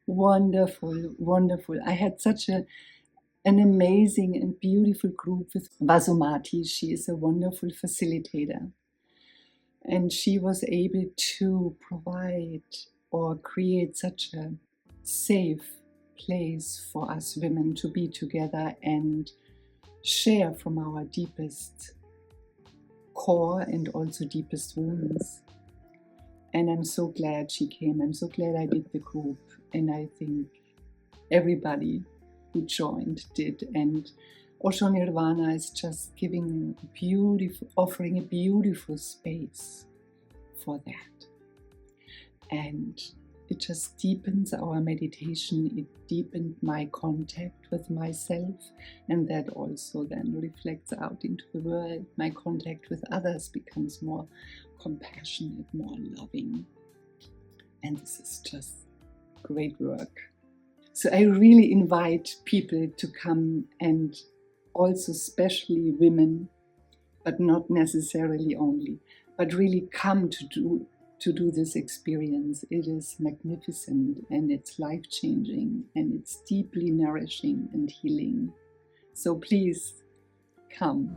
Wonderful, wonderful. I had such an amazing and beautiful group with Vasumati. She is a wonderful facilitator. And she was able to provide or create such a safe place for us women to be together and share from our deepest core and also deepest wounds. And I'm so glad she came. I'm so glad I did the group. And I think everybody who joined did. And Osho Nirvana is just giving a beautiful, offering a beautiful space for that. And it just deepens our meditation. It deepened my contact with myself, and that also then reflects out into the world. My contact with others becomes more compassionate, more loving. And this is just great work. So I really invite people to come, and also especially women, but not necessarily only, but really come to do this experience. It is magnificent, and it's life-changing, and it's deeply nourishing and healing. So please come.